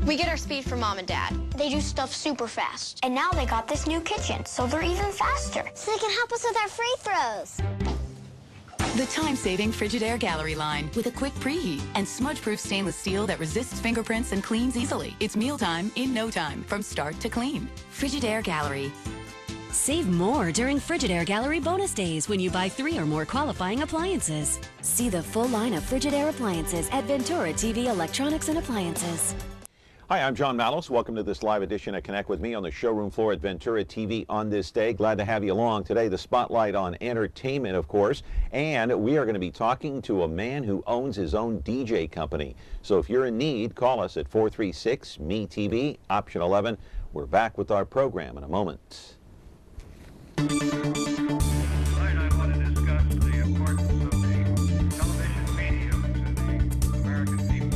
We get our speed from Mom and Dad. They do stuff super fast. And now they got this new kitchen, so they're even faster. So they can help us with our free throws. The time-saving Frigidaire Gallery line with a quick preheat and smudge-proof stainless steel that resists fingerprints and cleans easily. It's mealtime in no time, from start to clean. Frigidaire Gallery. Save more during Frigidaire Gallery bonus days when you buy 3 or more qualifying appliances. See the full line of Frigidaire appliances at Ventura TV Electronics and Appliances. Hi, I'm John Mallos. Welcome to this live edition of Connect With Me on the showroom floor at Ventura TV on this day. Glad to have you along today. The spotlight on entertainment, of course, and we are going to be talking to a man who owns his own DJ company. So if you're in need, call us at 436-ME-TV, option 11. We're back with our program in a moment. Tonight I want to discuss the importance of the television medium to the American people.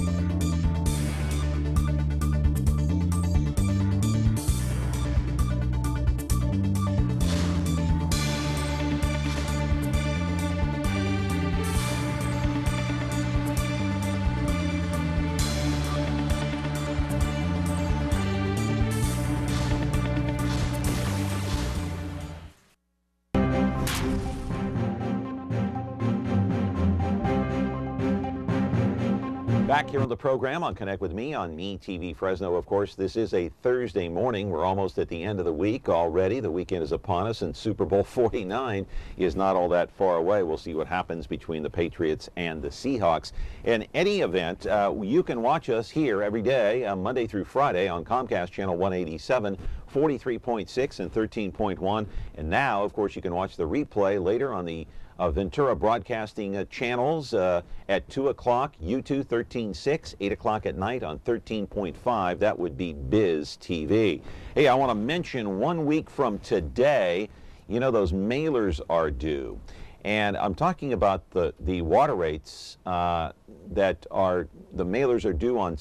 Back here on the program on Connect With Me on Me TV Fresno. Of course, this is a Thursday morning. We're almost at the end of the week already. The weekend is upon us, and Super Bowl 49 is not all that far away. We'll see what happens between the Patriots and the Seahawks. In any event, you can watch us here every day, Monday through Friday, on Comcast Channel 187, 43.6 and 13.1. And now, of course, you can watch the replay later on the Ventura Broadcasting channels at 2 o'clock, U2 13.6, 8 o'clock at night on 13.5. That would be Biz TV. Hey, I want to mention 1 week from today, you know, those mailers are due. And I'm talking about the water rates that are, the mailers are due on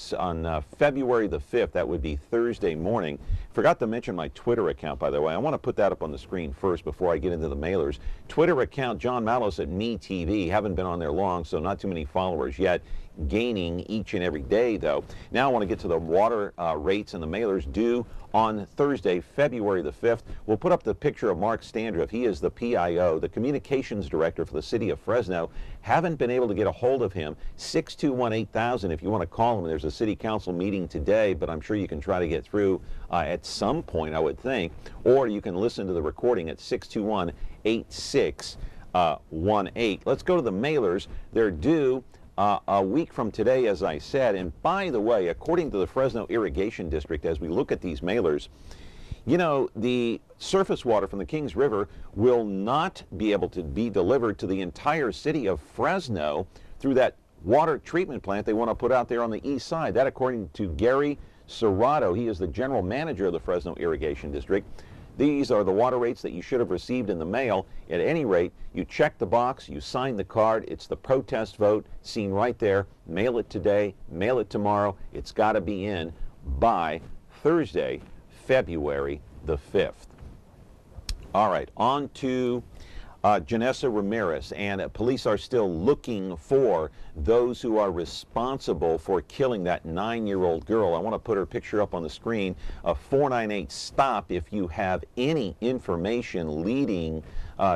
February the 5th. That would be Thursday morning. Forgot to mention my Twitter account, by the way. I want to put that up on the screen first before I get into the mailers. Twitter account, John Mallos at Me TV. Haven't been on there long, so not too many followers yet. Gaining each and every day, though. Now I want to get to the water rates and the mailers due on Thursday, February the 5th. We'll put up the picture of Mark Standriff. He is the PIO, the communications director for the city of Fresno. Haven't been able to get a hold of him. 621-8000 if you want to call him. There's a city council meeting today, but I'm sure you can try to get through at some point, I would think. Or you can listen to the recording at 621-8618. Let's go to the mailers. They're due a week from today, as I said. And by the way, according to the Fresno Irrigation District, as we look at these mailers, you know, the surface water from the Kings River will not be able to be delivered to the entire city of Fresno through that water treatment plant they want to put out there on the east side. That, according to Gary Serrato, he is the general manager of the Fresno Irrigation District. These are the water rates that you should have received in the mail. At any rate, you check the box, you sign the card. It's the protest vote seen right there. Mail it today, mail it tomorrow. It's got to be in by Thursday, February the 5th. All right, on to Janessa Ramirez, and police are still looking for those who are responsible for killing that 9-year-old girl. I want to put her picture up on the screen. 498-STOP if you have any information leading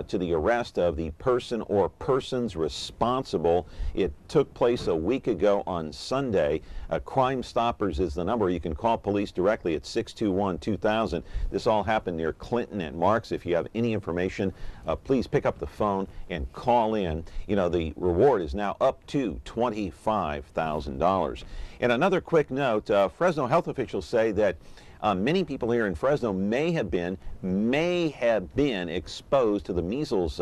to the arrest of the person or persons responsible. It took place a week ago on Sunday. Crime Stoppers is the number. You can call police directly at 621-2000. This all happened near Clinton and Marks. If you have any information, please pick up the phone and call in. You know, the reward is now up to $25,000. And another quick note, Fresno health officials say that many people here in Fresno may have been exposed to the measles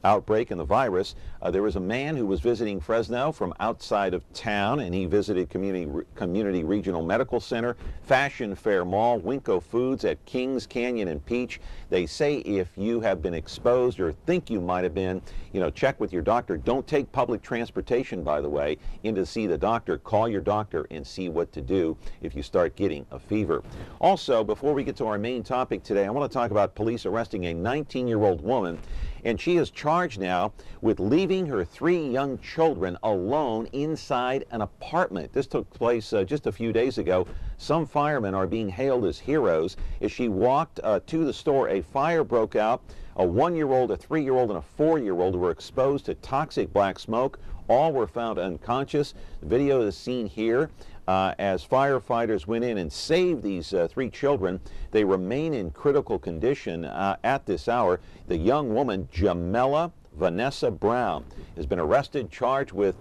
outbreak and the virus. There was a man who was visiting Fresno from outside of town, and he visited Community Regional Medical Center, Fashion Fair Mall, Winco Foods at Kings Canyon and Peach. They say if you have been exposed or think you might have been, you know, check with your doctor. Don't take public transportation, by the way, in to see the doctor. Call your doctor and see what to do if you start getting a fever. Also, before we get to our main topic today, I want to talk about police arresting a 19-year-old woman. and she is charged now with leaving her 3 young children alone inside an apartment. This took place just a few days ago. Some firemen are being hailed as heroes. As she walked to the store, a fire broke out. A 1-year-old, a 3-year-old, and a 4-year-old were exposed to toxic black smoke. All were found unconscious. The video is seen here as firefighters went in and saved these 3 children. They remain in critical condition at this hour. The young woman, Jamela Vanessa Brown, has been arrested, charged with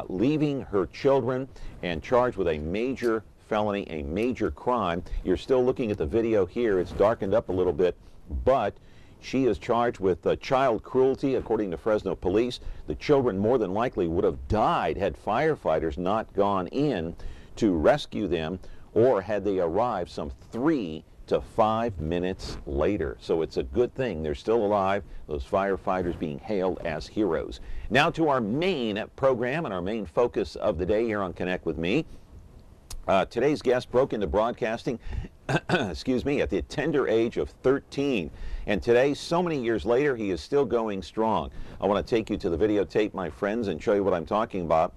leaving her children, and charged with a major felony, a major crime. You're still looking at the video here. It's darkened up a little bit, but she is charged with child cruelty, according to Fresno police. The children more than likely would have died had firefighters not gone in to rescue them, or had they arrived some 3 to 5 minutes later. So it's a good thing they're still alive, those firefighters being hailed as heroes. Now to our main program and our main focus of the day here on Connect with Me. Today's guest broke into broadcasting excuse me, at the tender age of 13. And today, so many years later, he is still going strong. I want to take you to the videotape, my friends, and show you what I'm talking about.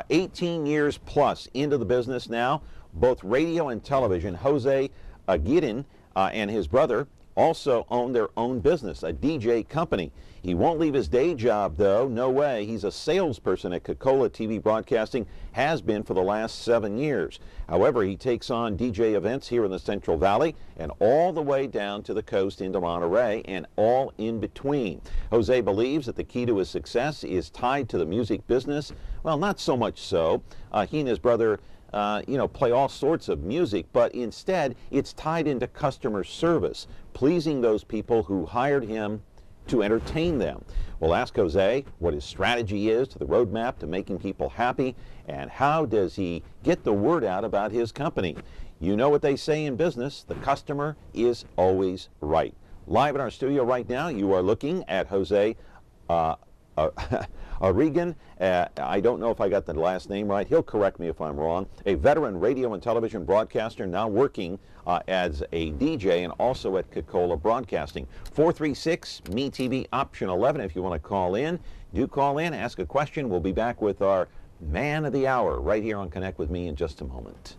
18 years plus into the business now, both radio and television. Jose Arreguin and his brother also own their own business, a DJ company. He won't leave his day job, though. No way. He's a salesperson at Coca-Cola TV Broadcasting, has been for the last 7 years. However, he takes on DJ events here in the Central Valley and all the way down to the coast into Monterey and all in between. Jose believes that the key to his success is tied to the music business. Well, not so much so. He and his brother play all sorts of music, but instead it's tied into customer service, pleasing those people who hired him to entertain them. We'll ask Jose what his strategy is to the roadmap to making people happy, and how does he get the word out about his company. You know what they say in business, the customer is always right. Live in our studio right now, you are looking at Jose Arreguin. I don't know if I got the last name right. He'll correct me if I'm wrong. A veteran radio and television broadcaster, now working as a DJ and also at Coca-Cola Broadcasting. 436-MeTV, option 11 if you want to call in. Do call in, ask a question. We'll be back with our Man of the Hour right here on Connect with Me in just a moment.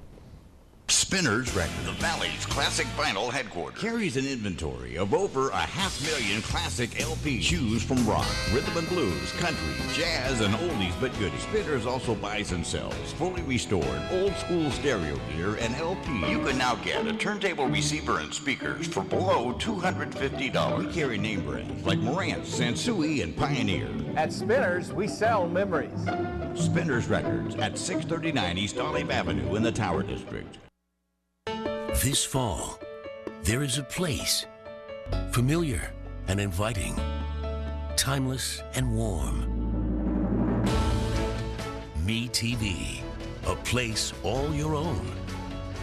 Spinners Records, the Valley's classic vinyl headquarters, carries an inventory of over 500,000 classic LPs. Choose from rock, rhythm and blues, country, jazz, and oldies but goodies. Spinners also buys and sells fully restored old school stereo gear and LPs. You can now get a turntable receiver and speakers for below $250. We carry name brands like Marantz, Sansui, and Pioneer. At Spinners, we sell memories. Spinners Records at 639 East Olive Avenue in the Tower District. This fall, there is a place, familiar and inviting, timeless and warm. MeTV, a place all your own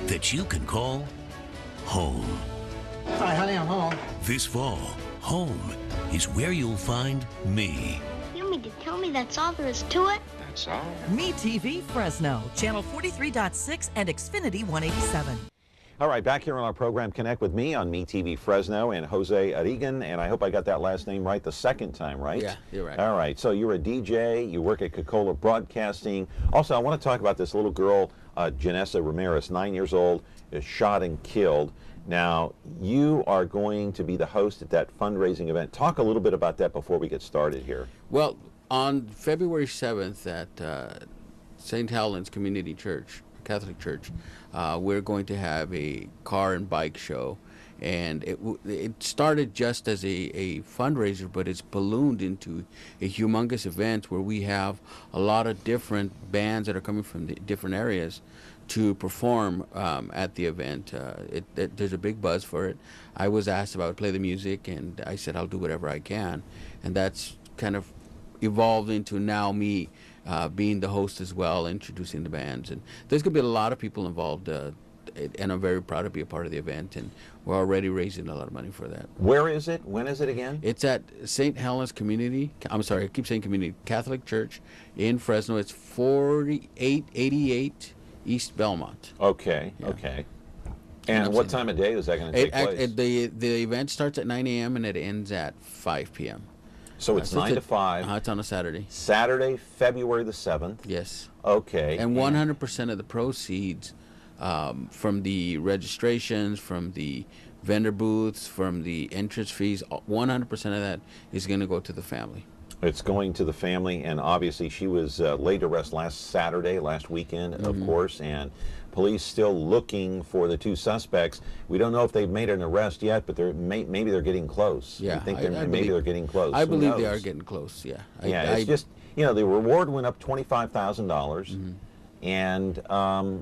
that you can call home. Hi, honey, I'm home. This fall, home is where you'll find me. You mean to tell me that's all there is to it? That's all. MeTV Fresno, channel 43.6 and Xfinity 187. All right, back here on our program, Connect with Me on MeTV Fresno, and Jose Arreguin, and I hope I got that last name right the second time, right? Yeah, you're right. All right, so you're a DJ, you work at Coca-Cola Broadcasting. Also, I want to talk about this little girl, Janessa Ramirez, 9 years old, is shot and killed. Now, you are going to be the host at that fundraising event. Talk a little bit about that before we get started here. Well, on February 7th at St. Helen's Community Church, Catholic Church, we're going to have a car and bike show, and it started just as a fundraiser, but it's ballooned into a humongous event where we have a lot of different bands that are coming from the different areas to perform at the event. There's a big buzz for it. I was asked if I would play the music, and I said I'll do whatever I can, and that's kind of evolved into now me being the host as well, introducing the bands. And there's going to be a lot of people involved, and I'm very proud to be a part of the event, and we're already raising a lot of money for that. Where is it? When is it again? It's at St. Helen's Community, I'm sorry, I keep saying Community, Catholic Church in Fresno. It's 4888 East Belmont. Okay, Yeah. okay. And what time of day is that going to take place? The event starts at 9 a.m. and it ends at 5 p.m. So it's 9 to 5. It's on a Saturday. Saturday, February the 7th. Yes. Okay. And 100% of the proceeds from the registrations, from the vendor booths, from the entrance fees, 100% of that is going to go to the family. It's going to the family, and obviously she was laid to rest last weekend, of course, and police still looking for the two suspects. We don't know if they've made an arrest yet, but maybe they're getting close. Yeah, maybe they're getting close. I believe they are getting close. Yeah. It's just, you know, the reward went up $25,000, and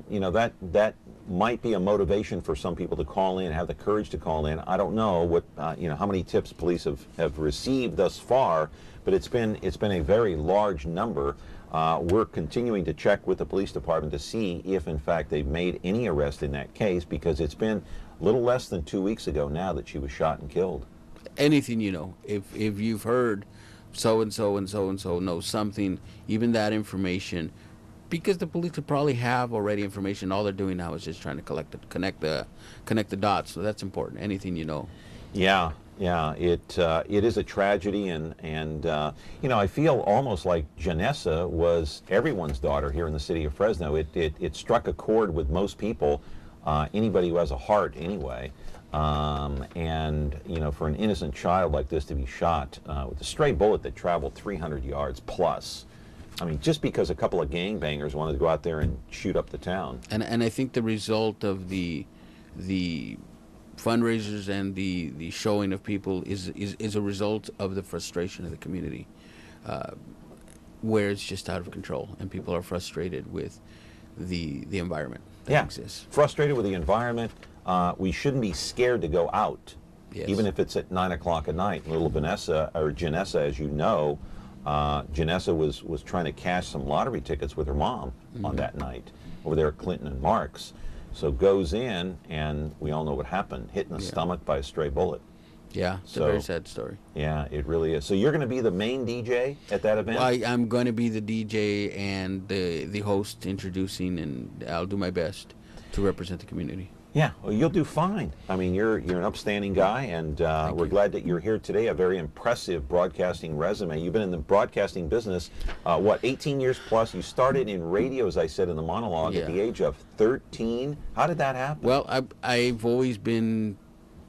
you know, that might be a motivation for some people to call in, have the courage to call in. I don't know what you know, how many tips police have received thus far, but it's been a very large number. We're continuing to check with the police department to see if, in fact, they've made any arrest in that case, because it's been a little less than 2 weeks ago now that she was shot and killed. Anything, you know, if you've heard so-and-so and so-and-so knows something, even that information, because the police could probably have already information. All they're doing now is just trying to connect the dots. So that's important. Anything you know. Yeah. Yeah, it is a tragedy, and you know, I feel almost like Janessa was everyone's daughter here in the city of Fresno. It struck a chord with most people, anybody who has a heart anyway. And you know, for an innocent child like this to be shot with a stray bullet that traveled 300 yards plus. I mean, just because a couple of gangbangers wanted to go out there and shoot up the town. And I think the result of the fundraisers and the showing of people is a result of the frustration of the community, where it's just out of control and people are frustrated with the environment that exists. Frustrated with the environment. We shouldn't be scared to go out, even if it's at 9 o'clock at night. Little Vanessa, or Janessa, as you know, Janessa was trying to cash some lottery tickets with her mom on that night over there at Clinton and Marks. So goes in, and we all know what happened, hit in the stomach by a stray bullet. Yeah, it's a very sad story. Yeah, it really is. So you're going to be the main DJ at that event? Well, I'm going to be the DJ and the host introducing, and I'll do my best to represent the community. Yeah, well, you'll do fine. I mean, you're an upstanding guy, and we're glad that you're here today. A very impressive broadcasting resume. You've been in the broadcasting business, 18 years plus. You started in radio, as I said in the monologue, at the age of 13. How did that happen? Well, I've always been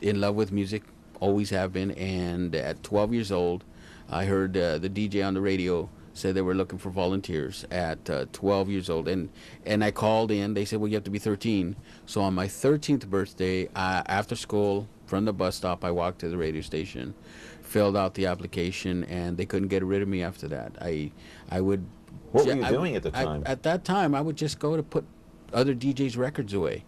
in love with music, always have been, and at 12 years old, I heard the DJ on the radio said they were looking for volunteers at 12 years old, and I called in. They said, well, you have to be 13. So on my 13th birthday, after school, from the bus stop, I walked to the radio station, filled out the application, and they couldn't get rid of me after that. I would. What were you doing at the time? At that time, I would just go to put other DJs' records away.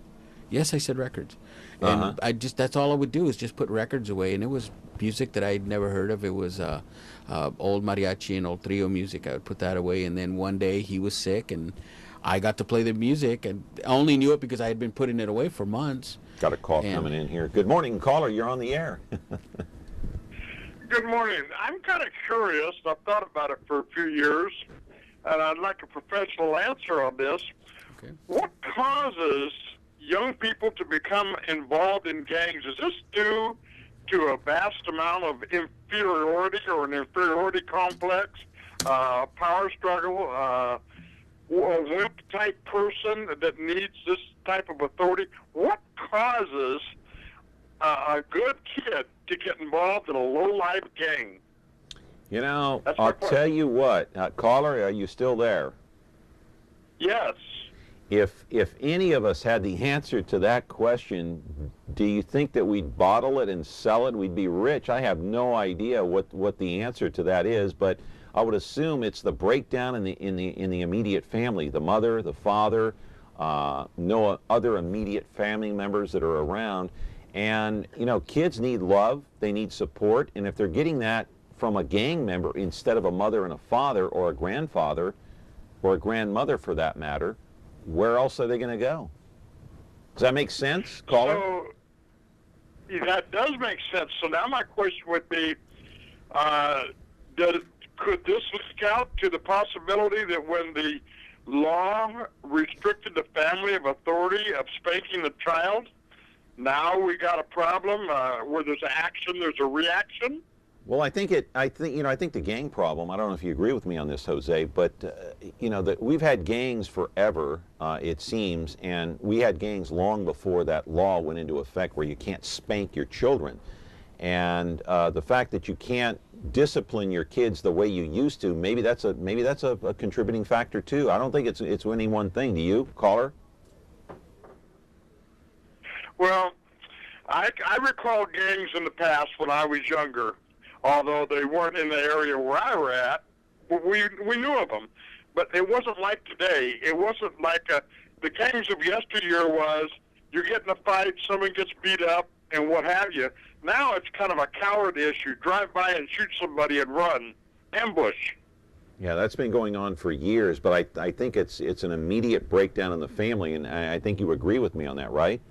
Yes, I said records. And that's all I would do, is just put records away. And it was music that I'd never heard of. It was old mariachi and old trio music. I would put that away. And then one day he was sick, and I got to play the music, and I only knew it because I had been putting it away for months. Got a call coming in here. Good morning, caller. You're on the air. Good morning. I'm kind of curious. I've thought about it for a few years, and I'd like a professional answer on this. Okay. What causes young people to become involved in gangs? Is this due to a vast amount of inferiority or an inferiority complex, power struggle, a wimp-type person that needs this type of authority? What causes a good kid to get involved in a low-life gang? You know, I'll tell you what, caller, are you still there? Yes. If any of us had the answer to that question, do you think that we'd bottle it and sell it? We'd be rich. I have no idea what the answer to that is, but I would assume it's the breakdown in the immediate family, the mother, the father, no other immediate family members that are around. And you know, kids need love, they need support, and if they're getting that from a gang member instead of a mother and a father, or a grandfather, or a grandmother for that matter, where else are they going to go? Does that make sense, caller? So, that does make sense. So now my question would be, could this leak out to the possibility that when the law restricted the family of authority of spanking the child, now we got a problem where there's action, there's a reaction. Well, I think the gang problem, I don't know if you agree with me on this, Jose, but that we've had gangs forever, it seems, and we had gangs long before that law went into effect where you can't spank your children. And the fact that you can't discipline your kids the way you used to, maybe that's a contributing factor too. I don't think it's any one thing. Do you, caller? Well, I recall gangs in the past when I was younger. Although they weren't in the area where I were at, we knew of them. But it wasn't like today. It wasn't like the gangs of yesteryear was, you get in a fight, someone gets beat up, and what have you. Now it's kind of a coward issue. Drive by and shoot somebody and run. Ambush. Yeah, that's been going on for years, but I think it's an immediate breakdown in the family, and I think you agree with me on that, right?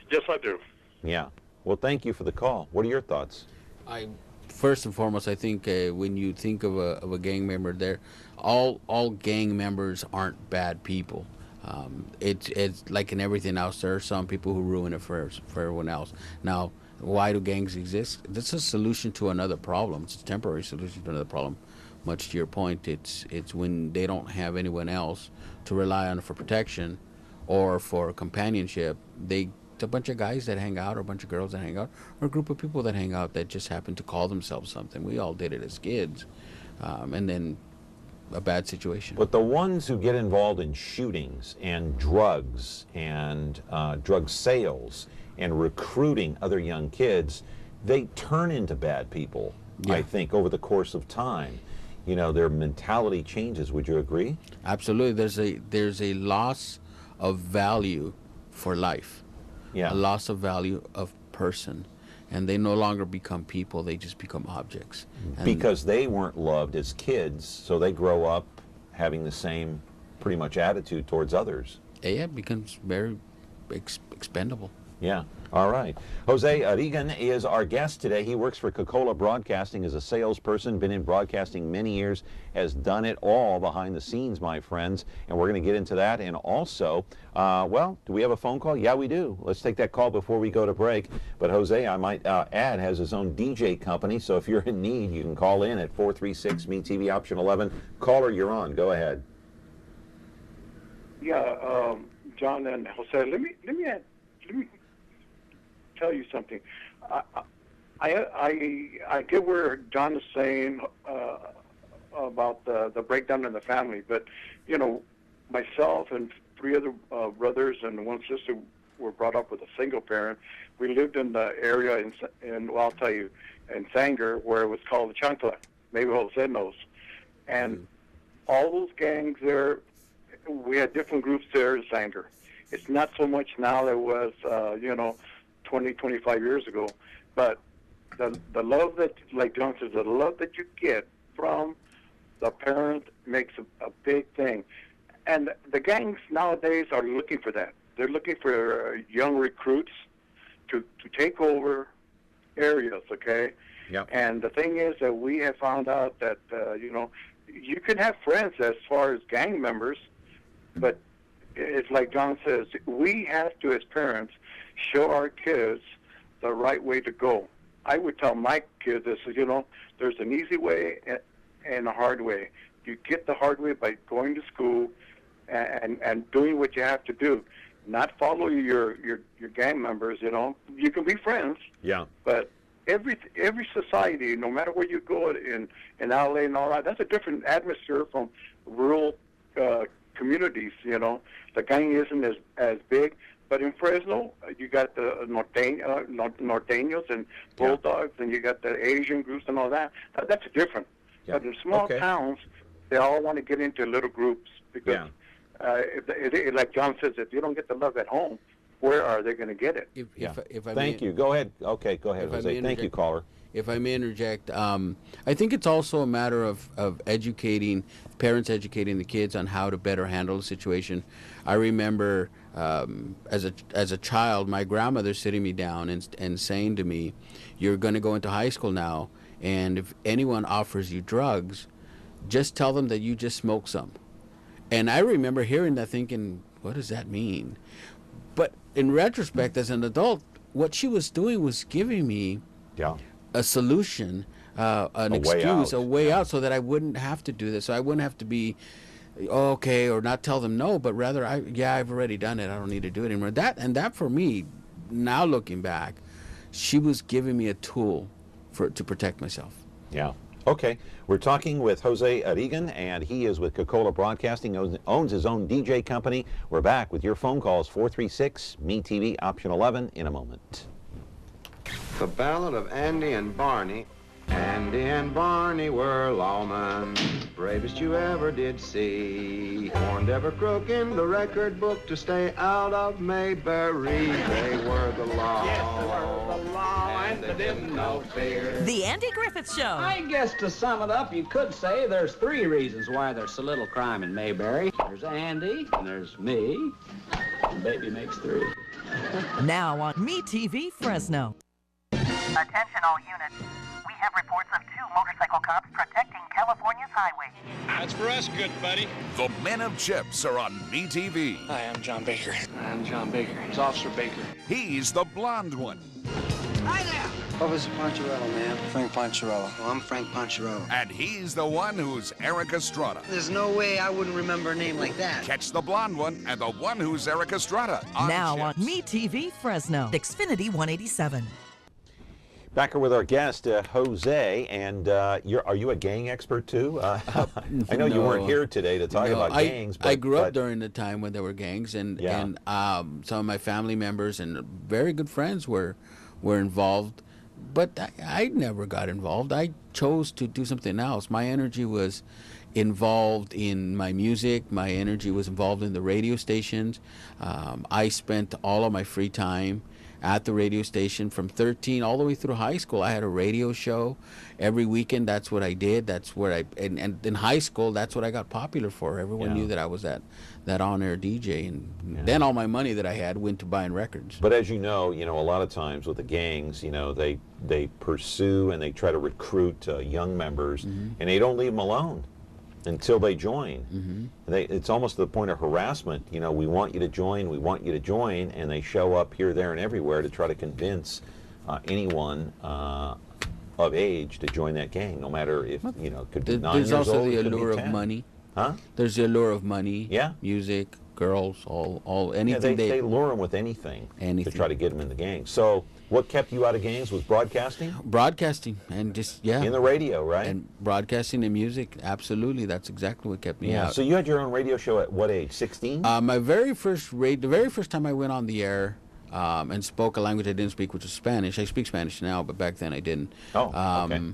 Yes, I do. Yeah. Well, thank you for the call. What are your thoughts? First and foremost, I think when you think of a gang member, all gang members aren't bad people. It's like in everything else. There are some people who ruin it for everyone else. Now, why do gangs exist? That's a solution to another problem. It's a temporary solution to another problem. Much to your point, it's when they don't have anyone else to rely on for protection or for companionship. It's a bunch of guys that hang out, or a bunch of girls that hang out, or a group of people that hang out that just happen to call themselves something. We all did it as kids, and then a bad situation. But the ones who get involved in shootings and drugs and drug sales and recruiting other young kids, they turn into bad people, I think, over the course of time. Their mentality changes. Would you agree? Absolutely. There's a loss of value for life. Yeah. A loss of value of person, and they no longer become people, they just become objects. And because they weren't loved as kids, so they grow up having the same pretty much attitude towards others. Yeah, it becomes very expendable. Yeah. All right. Jose Arreguin is our guest today. He works for Coca-Cola Broadcasting as a salesperson, been in broadcasting many years, has done it all behind the scenes, my friends, and we're going to get into that. And also, do we have a phone call? Yeah, we do. Let's take that call before we go to break. But Jose, I might add, has his own DJ company, so if you're in need, you can call in at 436-MeTV, option 11. Caller, you're on. Go ahead. Yeah, John and Jose, let me tell you something. I get where John is saying about the breakdown in the family, but myself and three other brothers and one sister were brought up with a single parent. We lived in the area I'll tell you, in Sanger, where it was called the Chancla. Maybe Jose knows. And all those gangs there, we had different groups there in Sanger. It's not so much now that it was 20, 25 years ago, but the love that, like John says, the love that you get from the parent makes a big thing. And the gangs nowadays are looking for that. They're looking for young recruits to take over areas, okay? Yep. And the thing is that we have found out that, you can have friends as far as gang members, but it's like John says, we have to, as parents, show our kids the right way to go. I would tell my kids this, there's an easy way and a hard way. You get the hard way by going to school and doing what you have to do, not follow your gang members. You can be friends. Yeah. But every society, no matter where you go in LA and all that, that's a different atmosphere from rural communities. The gang isn't as big. But in Fresno, you got the Norteños and Bulldogs, and you got the Asian groups and all that. That's different. Yeah. But in small towns, they all want to get into little groups because, like John says, if you don't get the love at home, where are they going to get it? Thank you. Go ahead. Okay, go ahead, Jose. Thank you, caller. If I may interject, I think it's also a matter of parents educating the kids on how to better handle the situation. I remember as a child, my grandmother sitting me down and saying to me, "You're going to go into high school now, and if anyone offers you drugs, just tell them that you just smoked some." And I remember hearing that thinking, what does that mean? But in retrospect, as an adult, what she was doing was giving me a solution, an excuse, a way out, so that I wouldn't have to do this. So I wouldn't have to be okay or not tell them no, but rather, I've already done it. I don't need to do it anymore. That for me, now looking back, she was giving me a tool to protect myself. Yeah. Okay. We're talking with Jose Arreguin, and he is with Coca-Cola Broadcasting, owns his own DJ company. We're back with your phone calls, 436-ME-TV, option 11, in a moment. The Ballad of Andy and Barney. Andy and Barney were lawmen, bravest you ever did see. Warned every crook in the record book to stay out of Mayberry. They were the law. Yes, they were the law, and they didn't know fear. The Andy Griffith Show. I guess to sum it up, you could say there's 3 reasons why there's so little crime in Mayberry. There's Andy, and there's me, and baby makes 3. Now on MeTV Fresno. Attention all units. We have reports of 2 motorcycle cops protecting California's highway. That's for us, good buddy. The Men of Chips are on MeTV. Hi, I'm John Baker. I'm John Baker. It's Officer Baker. He's the blonde one. Hi there. Officer Poncherello, man. Frank Poncherello. Oh, I'm Frank Poncherello. And he's the one who's Eric Estrada. There's no way I wouldn't remember a name like that. Catch the blonde one and the one who's Eric Estrada on Now Chips. on MeTV Fresno. Xfinity 187. Back here with our guest, Jose, and are you a gang expert too? I know you weren't here today to talk about gangs. I grew up during the time when there were gangs, and some of my family members and very good friends were involved, but I never got involved. I chose to do something else. My energy was involved in my music. My energy was involved in the radio stations. I spent all of my free time at the radio station from 13 all the way through high school. I had a radio show every weekend. That's what I did. That's where and in high school, that's what I got popular for. Everyone knew that I was that on-air DJ, and then all my money that I had went to buying records. But as you know, a lot of times with the gangs, they pursue and they try to recruit young members, and they don't leave them alone until they join. It's almost to the point of harassment. We want you to join, we want you to join, and they show up here, there, and everywhere to try to convince anyone of age to join that gang, no matter if, it could be 9 years old. There's also the allure of money. Huh? There's the allure of money, music, girls, all anything. They lure them with anything to try to get them in the gang. So what kept you out of gangs was broadcasting? Broadcasting, and just, in the radio, right? And broadcasting and music, absolutely. That's exactly what kept me out. So you had your own radio show at what age, 16? The very first time I went on the air and spoke a language I didn't speak, which was Spanish. I speak Spanish now, but back then I didn't. Okay.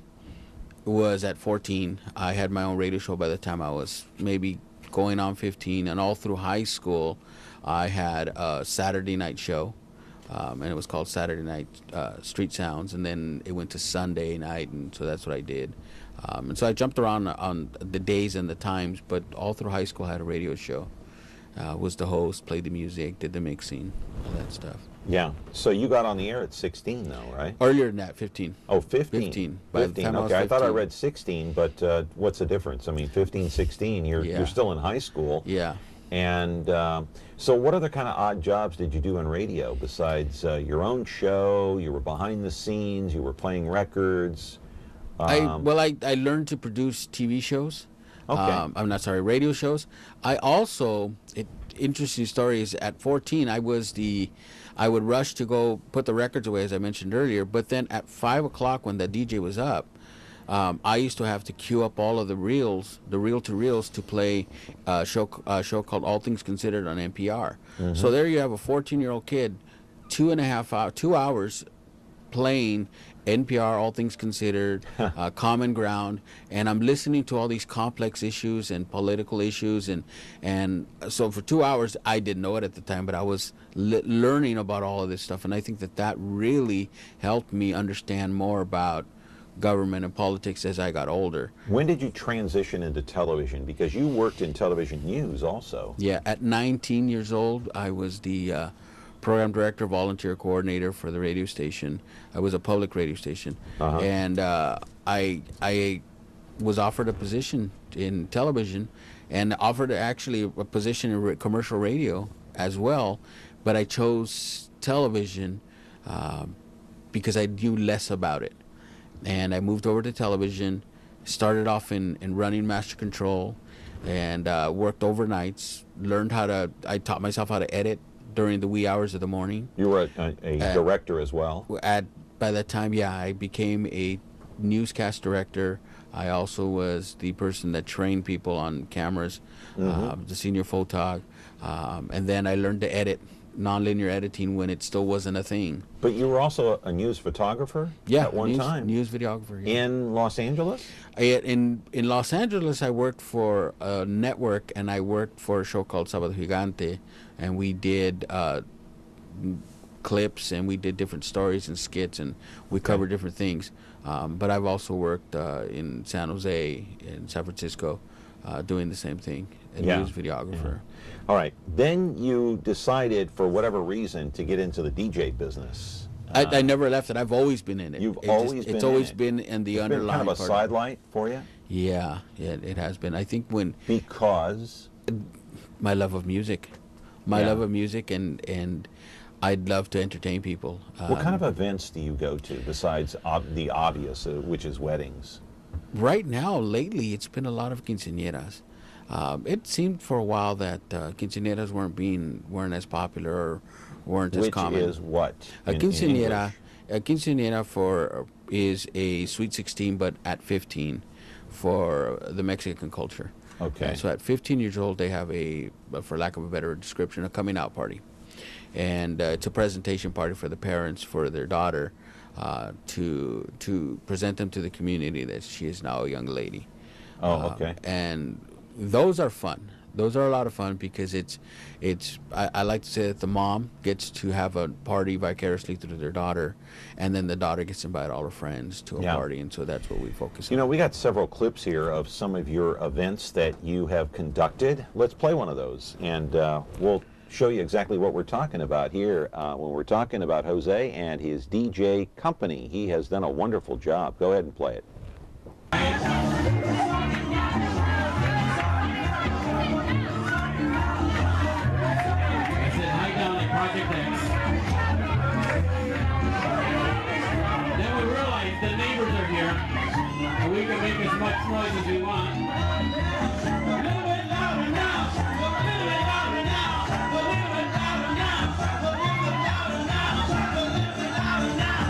Was at 14. I had my own radio show by the time I was maybe going on 15, and all through high school I had a Saturday night show, and it was called Saturday Night Street Sounds, and then it went to Sunday night, and so that's what I did. And so I jumped around on the days and the times, but all through high school I had a radio show. Was the host, played the music, did the mixing, all that stuff. Yeah. So you got on the air at 16, though, right? Earlier than that, 15. Oh, 15. 15. 15. Okay, I thought I read 16, but what's the difference? I mean, 15, 16, you're still in high school. Yeah. And so what other kind of odd jobs did you do in radio besides your own show? You were behind the scenes, you were playing records. I learned to produce TV shows. Okay. Radio shows. I also, interesting story is at 14, I would rush to go put the records away, as I mentioned earlier, but then at 5 o'clock when the DJ was up, I used to have to queue up all of the reel-to-reels to play a show called All Things Considered on NPR. So there you have a 14-year-old kid, 2 hours playing NPR, All Things Considered, Common Ground, and I'm listening to all these complex issues and political issues, and so for 2 hours, I didn't know it at the time, but I was learning about all of this stuff, and I think that really helped me understand more about government and politics as I got older. When did you transition into television? Because you worked in television news also. Yeah, at 19 years old, I was the program director, volunteer coordinator for the radio station. I was a public radio station, and I was offered a position in television, and offered actually a position in commercial radio as well. but I chose television because I knew less about it. And I moved over to television, started off in running master control, and worked overnights, I taught myself how to edit during the wee hours of the morning. You were a director as well? By that time, yeah, I became a newscast director. I also was the person that trained people on cameras, the senior photog, and then I learned to edit, nonlinear editing, when it still wasn't a thing. But you were also a news photographer at one time? News videographer, yeah. In Los Angeles? In Los Angeles, I worked for a network, and I worked for a show called Sábado Gigante, and we did clips, and we did different stories and skits, and we covered different things. But I've also worked in San Jose, in San Francisco, doing the same thing, a news videographer. All right. Then you decided, for whatever reason, to get into the DJ business. I never left it. I've always been in it. It's always been in the underlying kind of a sidelight for you? Yeah, it has been. I think because my love of music. Love of music, and I'd love to entertain people. What kind of events do you go to besides the obvious, which is weddings? Right now, lately, it's been a lot of quinceañeras. It seemed for a while that quinceañeras weren't as popular or weren't as common. Which is what? A quinceañera is a sweet 16, but at 15 for the Mexican culture. Okay. So at 15 years old, they have for lack of a better description, a coming out party. And it's a presentation party for the parents for their daughter to present them to the community that she is now a young lady. Oh, okay. And those are fun. Those are a lot of fun because I like to say that the mom gets to have a party vicariously through their daughter, and then the daughter gets to invite all her friends to a party, and so that's what we focus on. You know, we got several clips here of some of your events that you have conducted. Let's play one of those, and we'll show you exactly what we're talking about here when we're talking about Jose and his DJ company. He has done a wonderful job. Go ahead and play it. Project X. Then we realized the neighbors are here, and we can make as much noise as we want. A little bit louder now. A little bit louder now. A little bit louder now. A little bit louder now. A little bit louder now.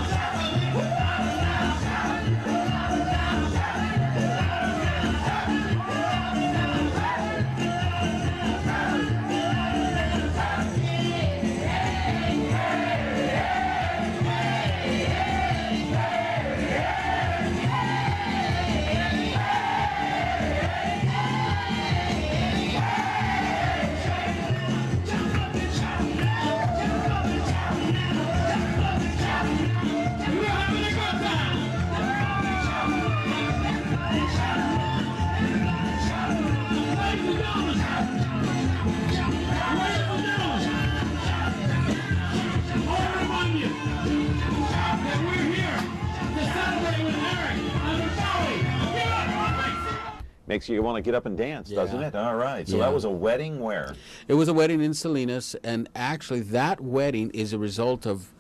Makes you want to get up and dance, doesn't it? All right. So that was a wedding where? It was a wedding in Salinas, and actually that wedding is a result of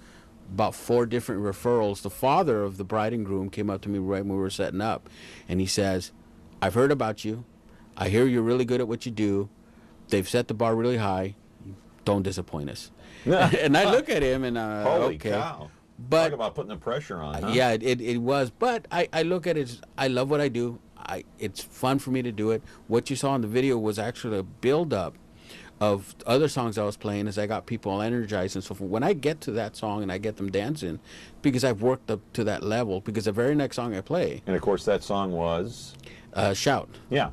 about 4 different referrals. The father of the bride and groom came up to me right when we were setting up, and he says, I've heard about you. I hear you're really good at what you do. They've set the bar really high. Don't disappoint us. And I look at him and holy okay. cow. But talk about putting the pressure on, huh? Yeah, it was. But I look at it as I love what I do. It's fun for me to do it. What you saw in the video was actually a build-up of other songs I was playing as I got people energized and so forth. When I get to that song and I get them dancing, because I've worked up to that level, because the very next song I play... And, of course, that song was? Shout. Yeah.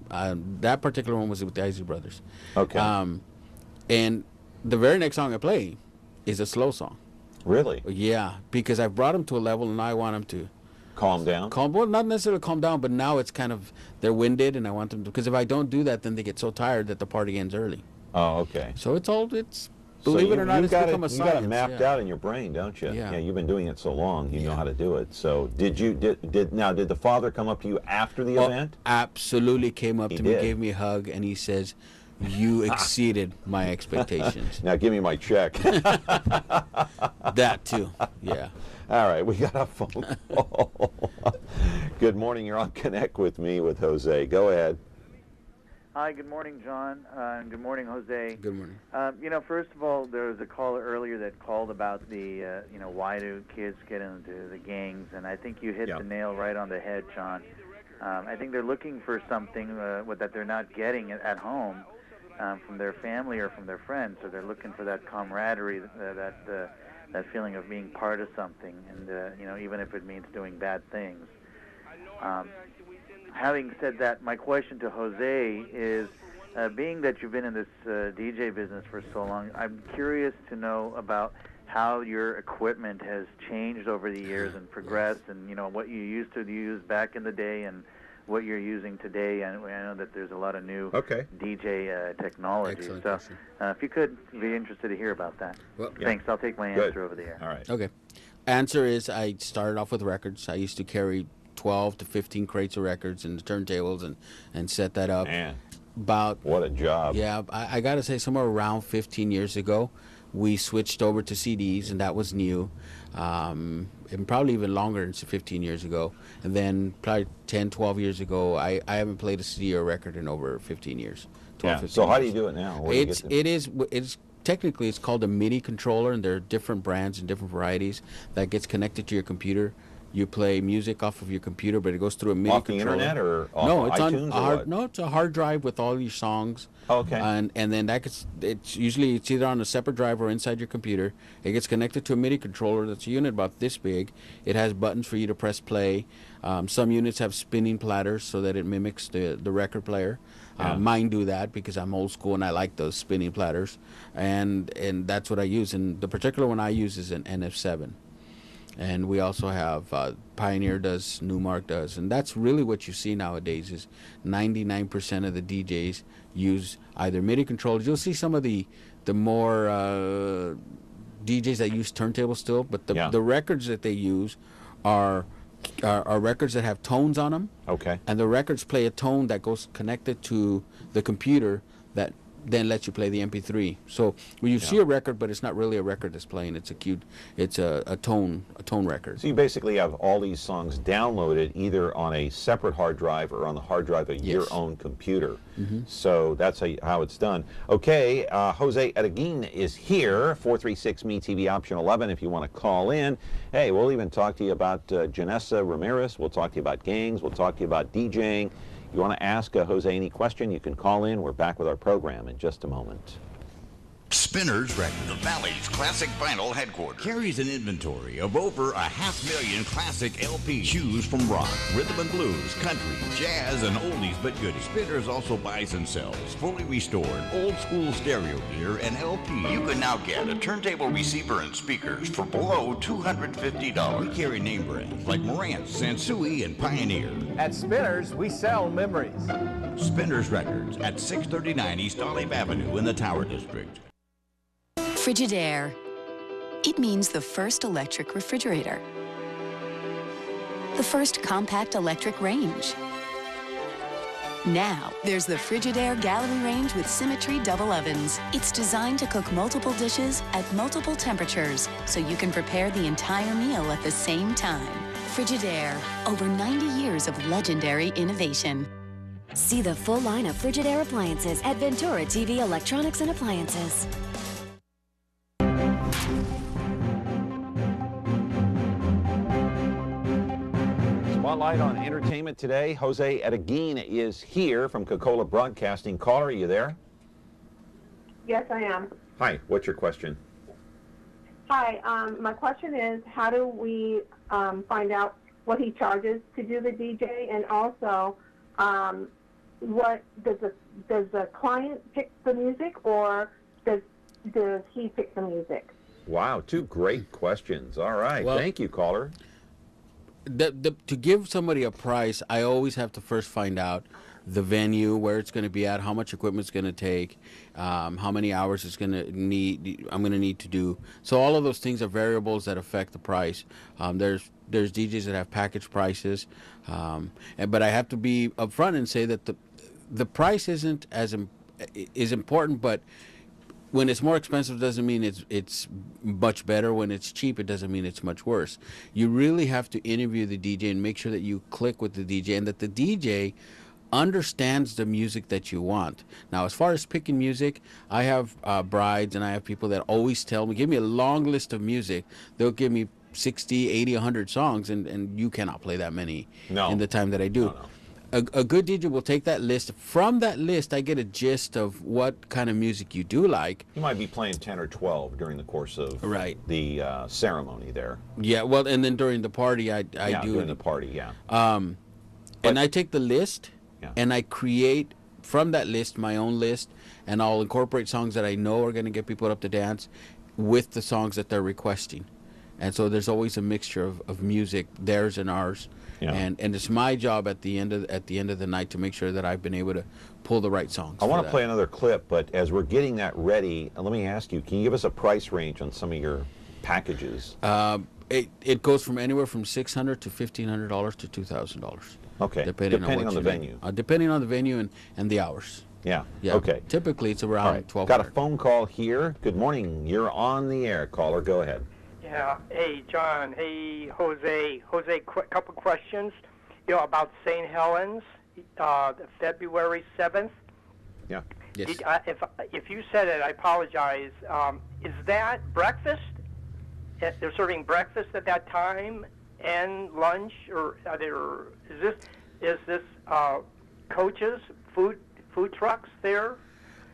That particular one was with the Isley Brothers. Okay. And the very next song I play is a slow song. Really? Yeah, because I've brought them to a level and I want them to... Calm down? Well, not necessarily calm down, but now it's kind of, they're winded, and I want them to, because if I don't do that, then they get so tired that the party ends early. Oh, okay. So believe it or not, it's become a science. You got it mapped out in your brain, don't you? Yeah. You've been doing it so long, you know how to do it. So did the father come up to you after the event? Absolutely came up to me, gave me a hug, and he says, you exceeded my expectations. Now give me my check. That too, yeah. All right, we got a phone call. Good morning, you're on Connect with Me with Jose. Go ahead. Hi, good morning, John, and good morning, Jose. Good morning. First of all, there was a caller earlier that called about the, why do kids get into the gangs, and I think you hit the nail right on the head, John. I think they're looking for something that they're not getting at home from their family or from their friends, so they're looking for that camaraderie, that feeling of being part of something, and, even if it means doing bad things. Having said that, my question to Jose is, being that you've been in this DJ business for so long, I'm curious to know about how your equipment has changed over the years and progressed, and what you used to use back in the day and what you're using today. And I know that there's a lot of new DJ technology. Excellent so question. if you could be interested to hear about that. Well, Thanks. I'll take my answer over the air. All right. Okay. Answer is, I started off with records. I used to carry 12 to 15 crates of records and the turntables and set that up. Man, what a job. Yeah, I got to say, somewhere around 15 years ago, we switched over to CDs, and that was new. And probably even longer than 15 years ago. And then probably 10, 12 years ago, I haven't played a CD or record in over 15 years. 12, 15 So how do years. you do it now? It's technically, it's called a MIDI controller, and there are different brands and different varieties that gets connected to your computer. You play music off of your computer, but it goes through a MIDI Off the controller. internet or off no, of it's iTunes on or a hard, what? no, it's a hard drive with all your songs. Okay. And then it's either on a separate drive or inside your computer. It gets connected to a MIDI controller that's a unit about this big. It has buttons for you to press play. Some units have spinning platters so that it mimics the record player. Mine do that because I'm old school and I like those spinning platters, and that's what I use. And the particular one I use is an NF7. And we also have Pioneer does, Newmark does, and that's really what you see nowadays. Is 99% of the DJs use either MIDI controllers. You'll see some of the more DJs that use turntables still, but the records that they use are records that have tones on them. Okay. And the records play a tone that goes connected to the computer that then lets you play the MP3. So when you see a record, but it's not really a record that's playing. It's a tone record. So you basically have all these songs downloaded either on a separate hard drive or on the hard drive of your own computer. Mm-hmm. So that's how it's done. Okay, Jose Arreguin is here, 436-ME-TV option 11 if you want to call in. Hey, we'll even talk to you about Janessa Ramirez. We'll talk to you about gangs. We'll talk to you about DJing. You want to ask Jose any question, you can call in. We're back with our program in just a moment. Spinners Records, the Valley's classic vinyl headquarters, carries an inventory of over 500,000 classic LPs. Choose from rock, rhythm and blues, country, jazz, and oldies but goodies. Spinners also buys and sells fully restored old school stereo gear and LPs. You can now get a turntable receiver and speakers for below $250. We carry name brands like Marantz, Sansui, and Pioneer. At Spinners, we sell memories. Spinners Records at 639 East Olive Avenue in the Tower District. Frigidaire. It means the first electric refrigerator. The first compact electric range. Now, there's the Frigidaire Gallery Range with Symmetry double ovens. It's designed to cook multiple dishes at multiple temperatures, so you can prepare the entire meal at the same time. Frigidaire, over 90 years of legendary innovation. See the full line of Frigidaire appliances at Ventura TV Electronics and Appliances. Spotlight on entertainment today. Jose Arreguin is here from Coca-Cola Broadcasting. Caller, are you there? Yes, I am. Hi, what's your question? Hi, my question is, how do we find out what he charges to do the DJ, and also, what does the client pick the music, or does he pick the music? Wow, two great questions. All right, Well, thank you, caller. To give somebody a price, I always have to first find out the venue, where it's going to be at, how much equipment it's going to take, how many hours it's going to need. I'm going to need to do. So all of those things are variables that affect the price. There's DJs that have package prices, but I have to be upfront and say that the price isn't is important, but when it's more expensive doesn't mean it's much better. When it's cheap, it doesn't mean it's much worse. You really have to interview the DJ and make sure that you click with the DJ and that the DJ understands the music that you want. Now, as far as picking music, I have brides and I have people that always tell me, give me a long list of music. They'll give me 60, 80, 100 songs, and you cannot play that many in the time that I do. No. A good DJ will take that list. From that list, I get a gist of what kind of music you do like. You might be playing 10 or 12 during the course of the ceremony there. Yeah, well, and then during the party, I do. During the party, yeah. And I take the list, and I create from that list my own list, and I'll incorporate songs that I know are going to get people up to dance with the songs that they're requesting. And so there's always a mixture of music, theirs and ours. Yeah. And it's my job at the end of the night to make sure that I've been able to pull the right songs. I want to play another clip, but as we're getting that ready, let me ask you, can you give us a price range on some of your packages? It goes from anywhere from $600 to $1,500 to $2,000. Okay. Depending on the venue. Depending on the venue and the hours. Yeah. Yeah. Okay. Typically it's around 12. Got a phone call here. Good morning. You're on the air. Caller, go ahead. Yeah. Hey, John. Hey, Jose. Jose, couple questions. About St. Helens, February 7th. Yeah. Yes. If you said it, I apologize. Is that breakfast? They're serving breakfast at that time and lunch, or is this coaches, food trucks there?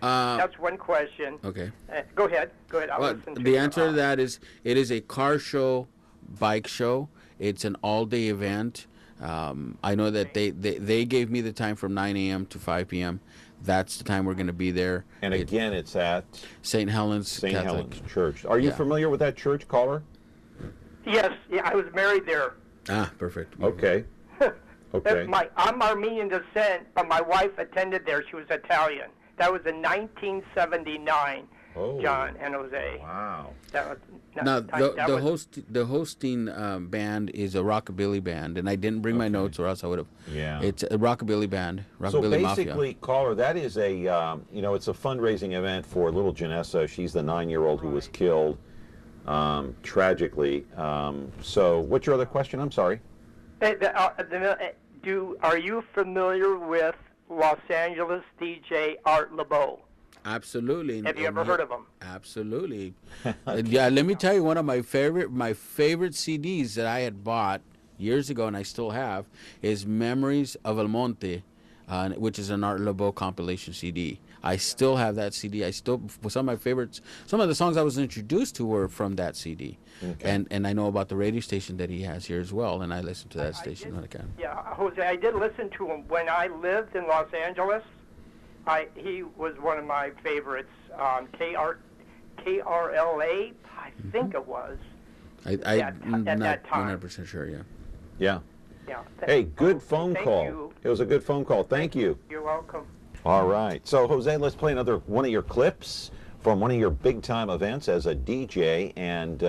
That's one question. Okay. Go ahead. Well, the answer to that is it is a car show, bike show. It's an all-day event. I know that they gave me the time from 9 a.m. to 5 p.m. That's the time we're going to be there. And again, it's at St. Helens St. Helens Church. Are you familiar with that church, caller? Yes. Yeah, I was married there. Ah, perfect. Okay. Okay. I'm Armenian descent, but my wife attended there. She was Italian. That was in 1979. John and Jose. Wow. The hosting band is a rockabilly band, and I didn't bring my notes, or else I would have. Yeah. It's a rockabilly band. Rockabilly so Mafia. basically, caller, that is a it's a fundraising event for little Janessa. She's the 9-year-old who was killed tragically. So, what's your other question? I'm sorry. Are you familiar with Los Angeles DJ Art LeBeau? Absolutely. Have you ever heard of him? Absolutely. Yeah, let me tell you, one of my favorite CDs that I had bought years ago, and I still have, is Memories of El Monte, which is an Art LeBeau compilation CD. I still have that CD. Some of my favorites, some of the songs I was introduced to were from that CD. Okay. And I know about the radio station that he has here as well, and I listen to that station when I can. Yeah, Jose, I did listen to him when I lived in Los Angeles. He was one of my favorites. KRLA, I think it was. I'm not 100% sure. Yeah. Yeah. Yeah. Hey, good phone call. You. It was a good phone call. Thank you. You're welcome. All right. So, Jose, let's play another one of your clips from one of your big-time events as a DJ, and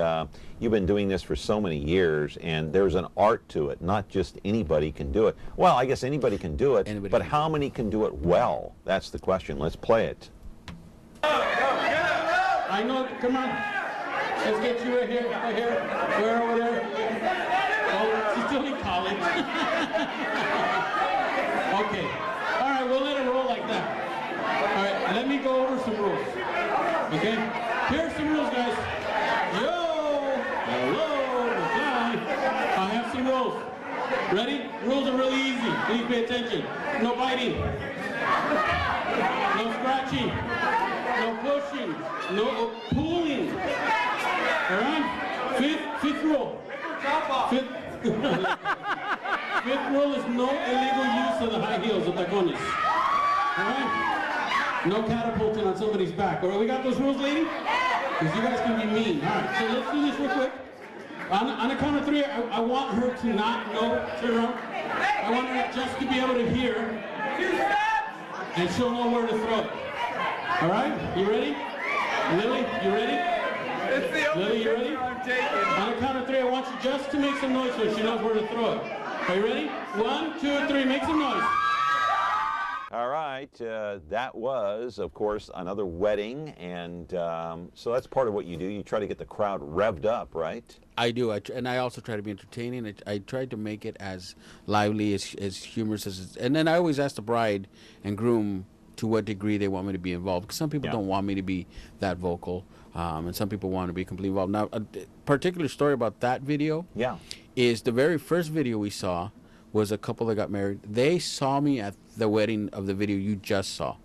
you've been doing this for so many years, and there's an art to it. Not just anybody can do it. Well, I guess anybody can do it, but how many can do it well? That's the question. Let's play it. I know. Come on. Let's get you right here. Where over there? Oh, she's still in college. Okay. All right, we'll let it roll like that. All right, let me go over some rules. Okay? Here's some rules, guys. Yo! Hello! I have some rules. Ready? Rules are really easy. Please pay attention. No biting. No scratching. No pushing. No pulling. All right? Fifth rule. Fifth rule is no illegal use of the high heels, the tacones. All right? No catapulting on somebody's back. All right, we got those rules, lady? Because you guys can be mean. All right, so let's do this real quick. On the count of 3, I want her to not know, turn around. I want her just to be able to hear. And she'll know where to throw it. All right, you ready? Lily, you ready? It's the only Lily, you ready? I'm taking. On the count of 3, I want you just to make some noise so she knows where to throw it. Are you ready? 1, 2, 3, make some noise. All right, that was, of course, another wedding, and so that's part of what you do. You try to get the crowd revved up, right? I do, and I also try to be entertaining. I try to make it as lively, as humorous as, and then I always ask the bride and groom to what degree they want me to be involved, because some people don't want me to be that vocal, and some people want to be completely involved. Now, a particular story about that video is the very first video we saw was a couple that got married. They saw me at the wedding of the video you just saw.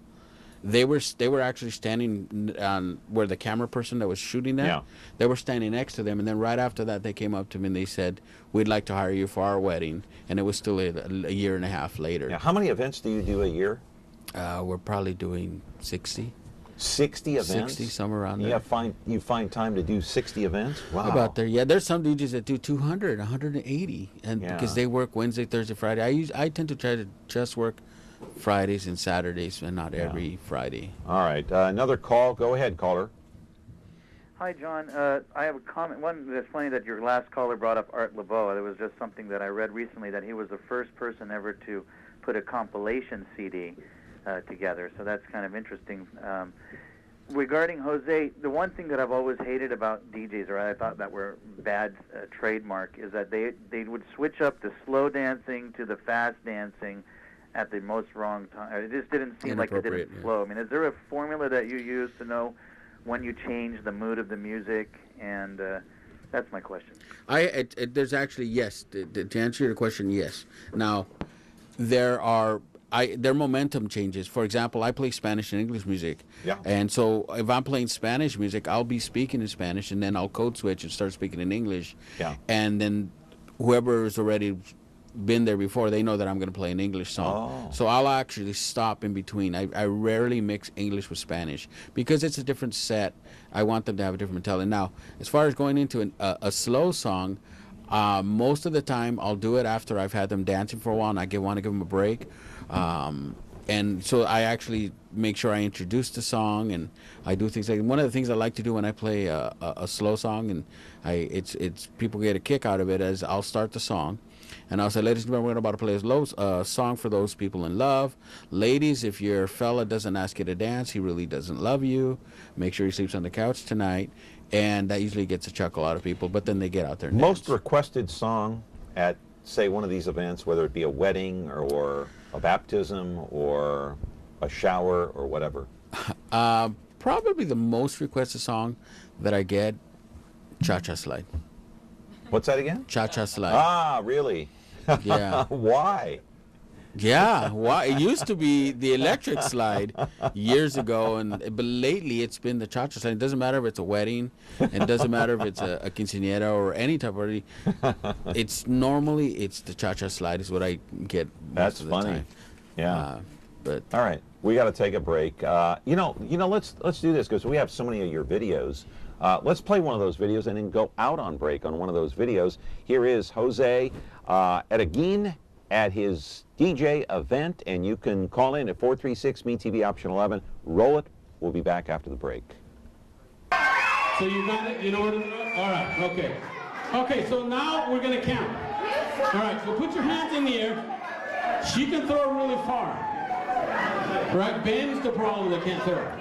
They were actually standing on where the camera person that was shooting that. Yeah. They were standing next to them, and then right after that, they came up to me and they said, "We'd like to hire you for our wedding." And it was still a year and a half later. Yeah. How many events do you do a year? We're probably doing 60. 60 events? 60, somewhere around there. You find time to do 60 events? Wow. About there. Yeah, there's some DJs that do 200, 180, and because they work Wednesday, Thursday, Friday. I tend to try to just work Fridays and Saturdays, and not every Friday. All right. Another call. Go ahead, caller. Hi, John. I have a comment. One, it's funny that your last caller brought up Art Laboe. It was just something that I read recently, that he was the first person ever to put a compilation CD together. So that's kind of interesting. Regarding Jose, the one thing that I've always hated about DJs, or I thought that were bad trademark, is that they would switch up the slow dancing to the fast dancing at the most wrong time. It just didn't seem like it didn't flow. I mean, is there a formula that you use to know when you change the mood of the music? And that's my question. There's actually, yes. To answer your question, yes. Now, there are momentum changes. For example, I play Spanish and English music. Yeah. And so if I'm playing Spanish music, I'll be speaking in Spanish, and then I'll code switch and start speaking in English. Yeah. And then whoever has already been there before, they know that I'm going to play an English song. Oh. So I'll actually stop in between. I rarely mix English with Spanish because it's a different set. I want them to have a different mentality. Now, as far as going into a slow song, most of the time I'll do it after I've had them dancing for a while and I want to give them a break. And so I actually make sure I introduce the song, and I do things like, one of the things I like to do when I play a slow song, and it's people get a kick out of it, is I'll start the song and I'll say, "Ladies and gentlemen, we're about to play a song for those people in love. Ladies, if your fella doesn't ask you to dance, he really doesn't love you. Make sure he sleeps on the couch tonight." And that usually gets a chuckle out of people, but then they get out there and Most requested song at, say, one of these events, whether it be a wedding or a baptism or a shower or whatever? Probably the most requested song that I get, Cha-Cha Slide. What's that again? Cha-Cha Slide. Ah, really? Yeah. Why? Yeah, why? It used to be the electric slide years ago, but lately it's been the cha-cha slide. It doesn't matter if it's a wedding, it doesn't matter if it's a quinceañera or any type of party. It's the cha-cha slide is what I get most of the time. Yeah. But all right, we got to take a break. Let's do this because we have so many of your videos. Let's play one of those videos and then go out on break on one of those videos. Here is Jose Arreguin at his DJ event, and you can call in at 436-MeTV option 11. Roll it. We'll be back after the break. So you got it? You know what to do? All right, okay. Okay, so now we're going to count. All right, so put your hands in the air. She can throw it really far. Right? Ben's the problem that can't throw it.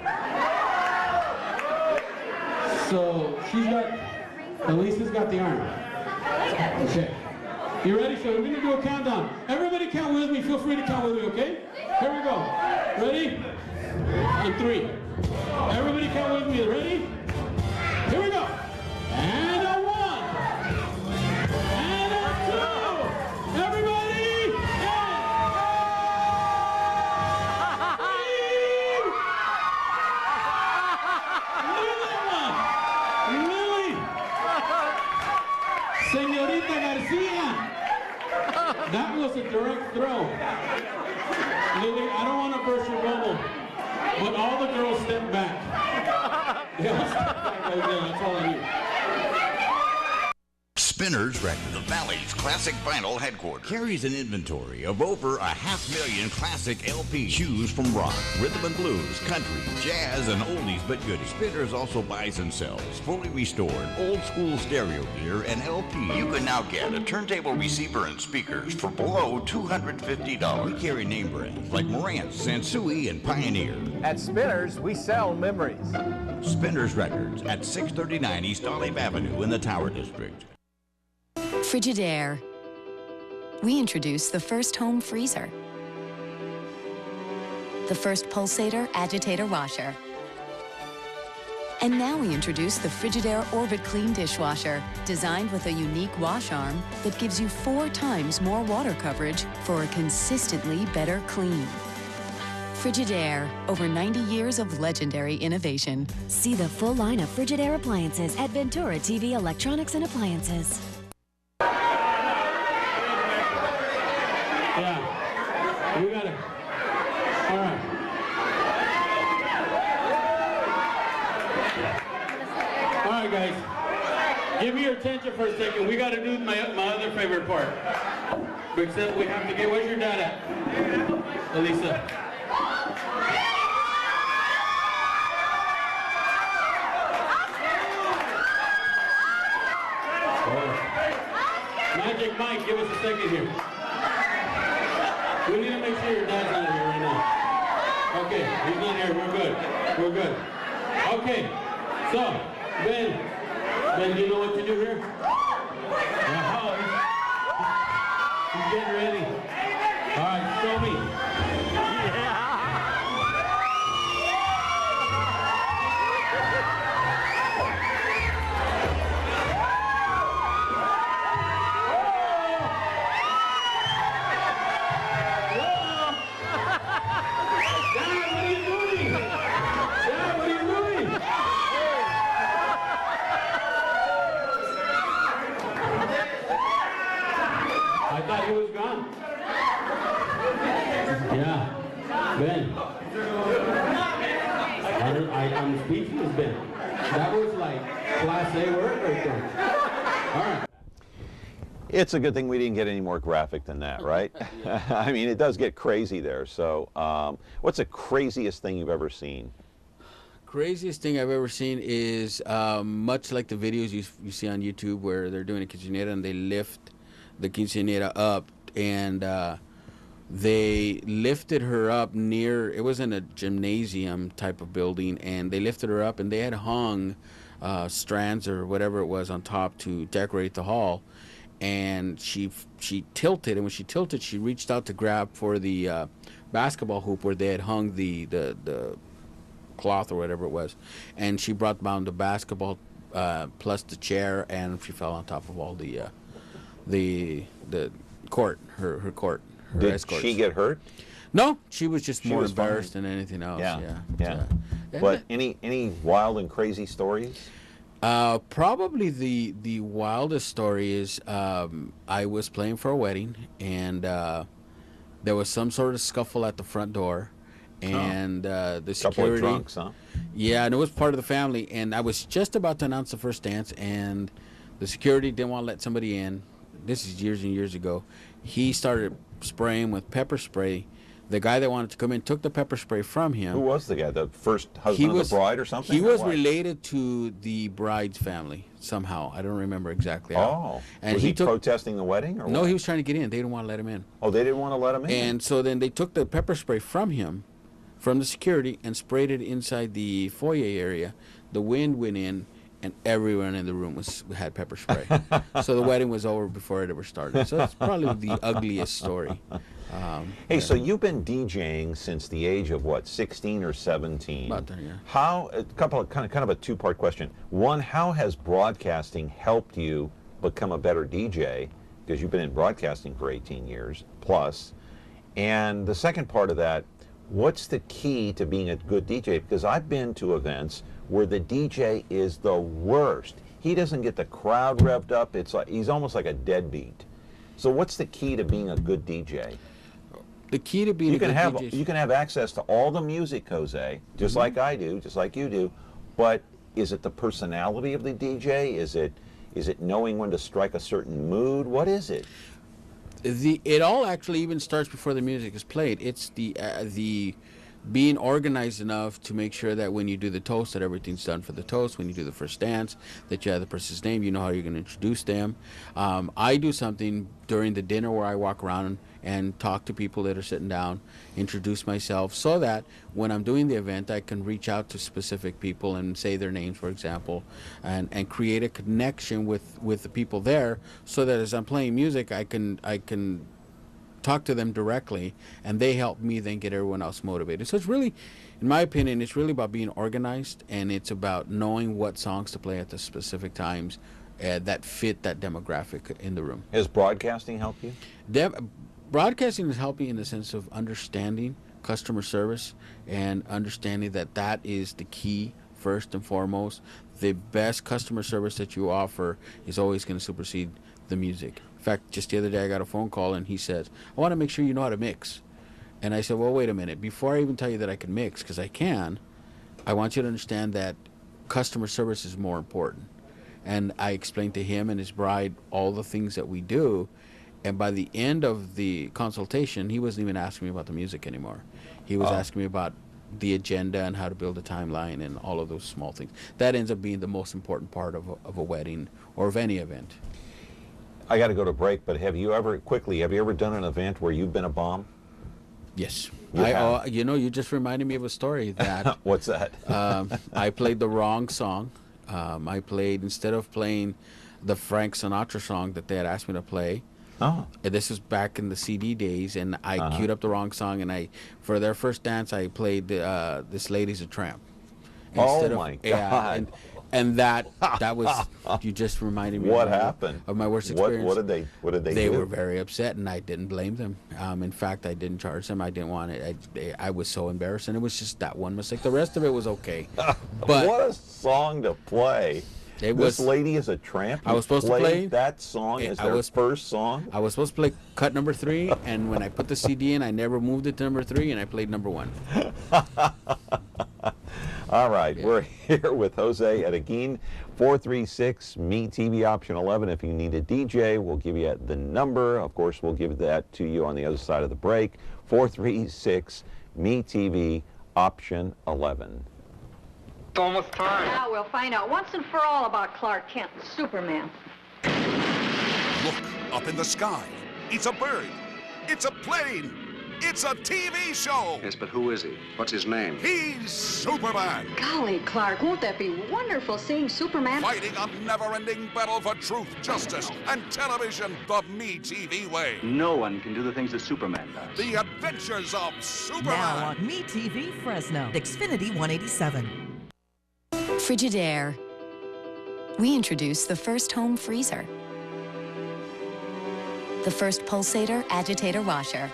So she's got, Elisa's got the arm. Okay. You ready? So we're going to do a countdown. Everybody count with me. Feel free to count with me, okay? Here we go. Ready? On 3. Everybody count with me. Ready? Here we go. And a 1. And a 2. Everybody, Lily. Señorita Garcia. That was a direct throw. Lily, I don't want to burst your bubble, but all the girls step back. They all step back. That's all I need. Spinners Records, the Valley's classic vinyl headquarters, carries an inventory of over 500,000 classic LPs. Choose from rock, rhythm and blues, country, jazz, and oldies but goodies. Spinners also buys and sells fully restored, old school stereo gear and LP. You can now get a turntable receiver and speakers for below $250. We carry name brands like Marantz, Sansui, and Pioneer. At Spinners, we sell memories. Spinners Records at 639 East Olive Avenue in the Tower District. Frigidaire. We introduced the first home freezer, the first pulsator agitator washer, and now we introduce the Frigidaire Orbit Clean dishwasher, designed with a unique wash arm that gives you 4 times more water coverage for a consistently better clean. Frigidaire, over 90 years of legendary innovation. See the full line of Frigidaire appliances at Ventura TV Electronics and Appliances. Yeah, we got it. All right. All right, guys. Give me your attention for a second. We got to do my other favorite part. Except we have to get, where's your dad at? Elisa. Magic Mike, give us a second here. We need to make sure your dad's not here right now. Okay, he's not here. We're good. We're good. Okay, so, Ben, do you know what to do here? He's getting ready. All right, show me. He was gone. Yeah, Ben. I'm speechless, Ben. That was like Class A work right there. All right. It's a good thing we didn't get any more graphic than that, right? I mean, it does get crazy there. So, what's the craziest thing you've ever seen? Craziest thing I've ever seen is much like the videos you see on YouTube where they're doing a quinceañera and they lift the quinceañera up, and they lifted her up near, it was in a gymnasium type of building, and they lifted her up and they had hung strands or whatever it was on top to decorate the hall, and she tilted, and when she tilted she reached out to grab for the basketball hoop where they had hung the cloth or whatever it was, and she brought down the basketball plus the chair, and she fell on top of all the court, her court. Did escorts. she get hurt? No, she was just more was embarrassed fine. than anything else. Yeah. But any wild and crazy stories? Probably the wildest story is I was playing for a wedding, and there was some sort of scuffle at the front door, and the security. Couple of drunks, huh? Yeah, and it was part of the family, and I was just about to announce the first dance, and the security didn't want to let somebody in. This is years and years ago. He started spraying with pepper spray. The guy that wanted to come in took the pepper spray from him. Who was the guy? The first husband of the bride or something? He was related to the bride's family somehow. I don't remember exactly how. Oh. And was he protesting the wedding? Or no, what? he was trying to get in. They didn't want to let him in. Oh, they didn't want to let him in? And so then they took the pepper spray from him, from the security, and sprayed it inside the foyer area. The wind went in, and everyone in the room had pepper spray. So the wedding was over before it ever started. So it's probably the ugliest story. Hey, so you've been DJing since the age of what, 16 or 17? About that, yeah. How, a couple of kind of a two-part question. One, how has broadcasting helped you become a better DJ? Because you've been in broadcasting for 18 years plus. And the second part of that, what's the key to being a good DJ? Because I've been to events where the DJ is the worst. He doesn't get the crowd revved up. It's like he's almost like a deadbeat. So what's the key to being a good DJ? The key to being a good DJ. You can have access to all the music, Jose, just like I do, just like you do. But is it the personality of the DJ? Is it Is it knowing when to strike a certain mood? What is it? It all actually even starts before the music is played. It's the being organized enough to make sure that when you do the toast, that everything's done for the toast. When you do the first dance, that you have the person's name, you know how you're going to introduce them. I do something during the dinner where I walk around and talk to people that are sitting down, introduce myself, so that when I'm doing the event, I can reach out to specific people and say their names, for example, and create a connection with the people there, so that as I'm playing music, I can talk to them directly, and they help me then get everyone else motivated. So it's really, in my opinion, it's really about being organized, and it's about knowing what songs to play at the specific times that fit that demographic in the room. Has broadcasting helped you? Broadcasting has helped me in the sense of understanding customer service and understanding that is the key first and foremost. The best customer service that you offer is always going to supersede the music. In fact, just the other day I got a phone call and he says, I want to make sure you know how to mix. And I said, well, wait a minute. Before I even tell you that I can mix, because I can, I want you to understand that customer service is more important. And I explained to him and his bride all the things that we do. And by the end of the consultation, he wasn't even asking me about the music anymore. He was asking me about the agenda and how to build a timeline and all of those small things. That ends up being the most important part of a wedding or of any event. I got to go to break, but have you ever done an event where you've been a bomb? Yes. You just reminded me of a story that... What's that? I played the wrong song. Instead of playing the Frank Sinatra song that they had asked me to play. Oh. This was back in the CD days, and I queued up the wrong song, and for their first dance, I played This Lady's a Tramp. My God. Yeah, and that was, you just reminded me. What happened? Of my worst experience. What did they do? They were very upset, and I didn't blame them. In fact, I didn't charge them. I didn't want it. I was so embarrassed, and it was just that one mistake. The rest of it was okay. But what a song to play. This Lady is a Tramp. I was supposed to play that song as their first song. I was supposed to play cut number 3, and when I put the CD in, I never moved it to number 3, and I played number 1. All right, we're here with Jose Arreguin, 436-ME-TV option 11. If you need a DJ, we'll give you the number. Of course, we'll give that to you on the other side of the break. 436-ME-TV option 11. It's almost time. Now we'll find out once and for all about Clark Kent, Superman. Look up in the sky. It's a bird. It's a plane. It's a TV show. Yes, but who is he? What's his name? He's Superman. Golly, Clark, won't that be wonderful seeing Superman? Fighting a never-ending battle for truth, justice, and television the ME-TV way. No one can do the things that Superman does. The adventures of Superman. Now on ME-TV Fresno, Xfinity 187. Frigidaire. We introduced the first home freezer, the first pulsator agitator washer,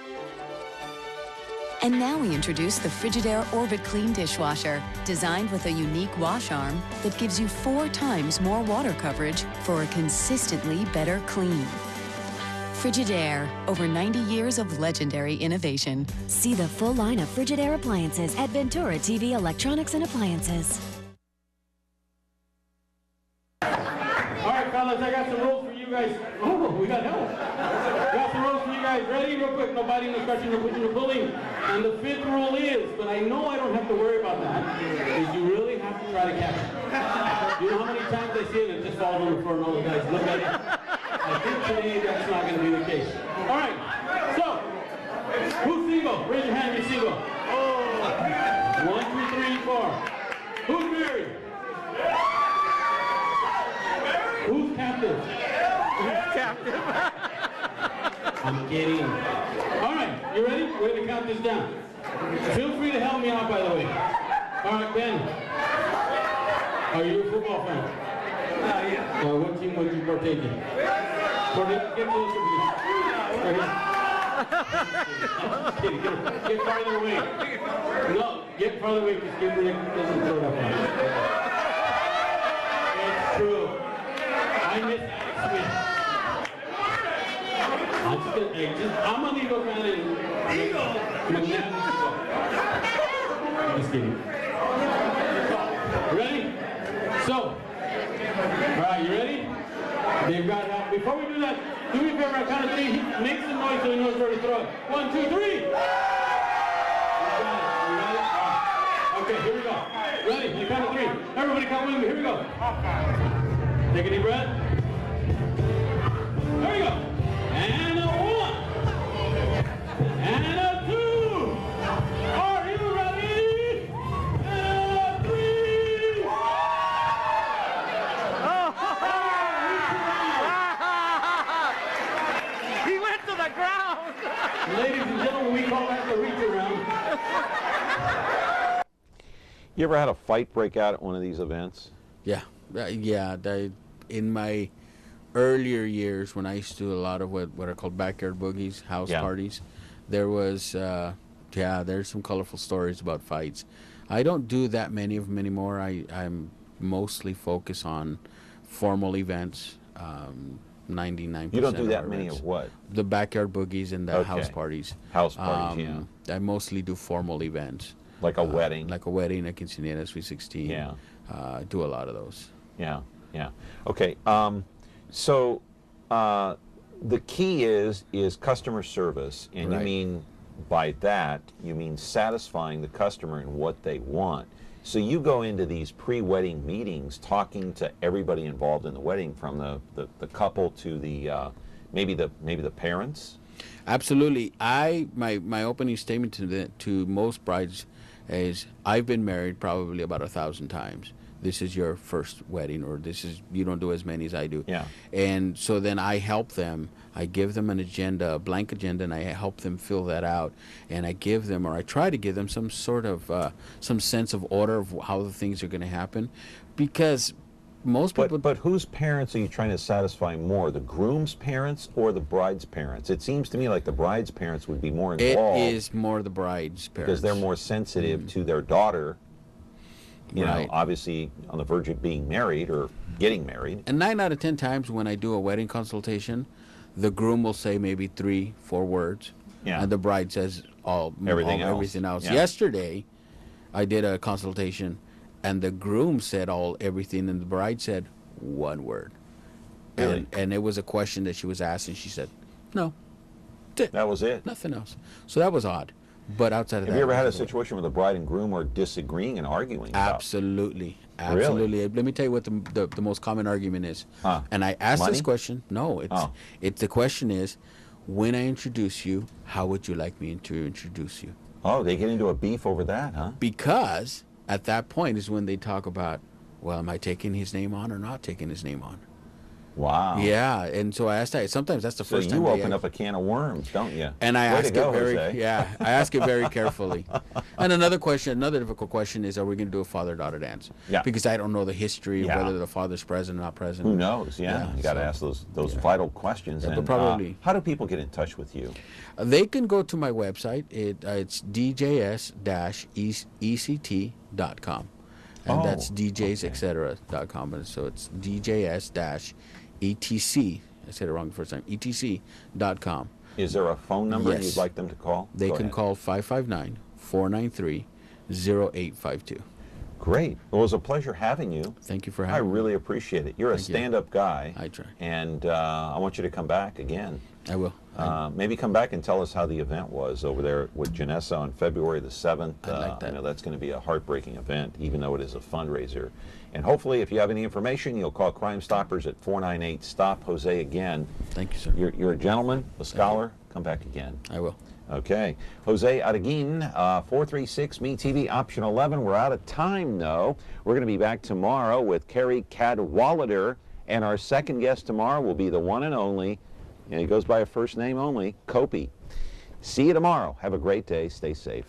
and now we introduce the Frigidaire Orbit Clean dishwasher, designed with a unique wash arm that gives you 4 times more water coverage for a consistently better clean. Frigidaire, over 90 years of legendary innovation. See the full line of Frigidaire appliances at Ventura TV Electronics and Appliances. All right, fellas, I got some rules for you guys. Oh, we got help. Got some rules for you guys. Ready? Real quick. Nobody, no stretching, no pushing, no pulling. And the 5th rule is, but I know I don't have to worry about that, is you really have to try to catch it. You know how many times I see it and it just falls on the floor and all the guys look at it? I think today that's not going to be the case. All right. So, who's single? Raise your hand if you're single. Oh. 1, 2, 3, 4. Who's married? Who's captive? Who's captive? I'm kidding. All right, you ready? We're going to count this down. Feel free to help me out, by the way. All right, Ben. Are you a football fan? Yeah. What team would you partake in? Get closer, please. I'm kidding. Get farther away. No, get farther away because Gabriel doesn't throw it up on it. It's true. I miss Alex Smith. I'm an Eagle fan. Eagle? I'm just kidding. Ready? So, all right, you ready? before we do that, do me a favor, I count of 3, make some noise so he knows where to throw it. 1, 2, 3! You got it. Okay, here we go. Ready? The count of 3. Everybody count with me. Here we go. Take a deep breath. There we go. And a 1. And a 2. Are you ready? And a 3. He went to the ground. Ladies and gentlemen, we call that the reach around. You ever had a fight break out at one of these events? Yeah, in my earlier years, when I used to do a lot of what are called backyard boogies, house parties, there was, there's some colorful stories about fights. I don't do that many of them anymore. I'm mostly focused on formal events. 99%. You don't do that many events. of what? The backyard boogies and the house parties. House parties, I mostly do formal events. Like a wedding? Like a wedding, a quinceañera, Sweet 16. Yeah. Do a lot of those. Yeah, yeah. Okay, so the key is customer service, and you mean by that, you mean satisfying the customer in what they want. So you go into these pre-wedding meetings talking to everybody involved in the wedding, from the couple to the maybe the parents? Absolutely. My opening statement to most brides is, I've been married probably about 1,000 times. This is your first wedding, or you don't do as many as I do. Yeah. And so then I help them. I give them an agenda, a blank agenda, and I help them fill that out. And I give them, or I try to give them, some sort of some sense of order of how the things are going to happen, because most people. But whose parents are you trying to satisfy more, the groom's parents or the bride's parents? It seems to me like the bride's parents would be more involved. It is more the bride's parents, because they're more sensitive to their daughter. You know, obviously on the verge of being married or getting married. And 9 out of 10 times when I do a wedding consultation, the groom will say maybe 3, 4 words, and the bride says everything else. Yeah. Yesterday, I did a consultation, and the groom said everything, and the bride said 1 word. Really? And it was a question that she was asked, and she said, no. That was it? Nothing else. So that was odd. But outside of that, have you ever had a situation where the bride and groom are disagreeing and arguing? Absolutely. Absolutely. Really? Let me tell you what the most common argument is. And I asked Money? this question. No, the question is, when I introduce you, how would you like me to introduce you? Oh, they get into a beef over that, huh? Because at that point is when they talk about, well, am I taking his name on or not taking his name on? Wow. Yeah, and so I asked that. Sometimes that's the first time. So you open up a can of worms, don't you? And I ask it very, Jose. I ask it very carefully. And another difficult question is, are we going to do a father-daughter dance? Yeah. Because I don't know the history of whether the father's present or not present. Who knows? Yeah, you got to ask those vital questions. Yeah, and but probably. How do people get in touch with you? They can go to my website. It's djs-ect.com. And that's djs-etc.com. And so it's djs-etc. I said it wrong the first time. etc.com. Is there a phone number Yes. you'd like them to call? They can call 559-493-0852. Great. Well, it was a pleasure having you. Thank you for having me. I really appreciate it. You're a stand-up guy. I try. And I want you to come back again. I will. Maybe come back and tell us how the event was over there with Janessa on February the 7th. I'd like that. I know that's going to be a heartbreaking event, even though it is a fundraiser. And hopefully, if you have any information, you'll call Crime Stoppers at 498-STOP. Jose, again. Thank you, sir. You're a gentleman, a scholar. Come back again. I will. Okay. Jose Arreguin, 436-MeTV, option 11. We're out of time, though. We're going to be back tomorrow with Carrie Cadwallader. And our second guest tomorrow will be the one and only, and he goes by a first name only, Kopi. See you tomorrow. Have a great day. Stay safe.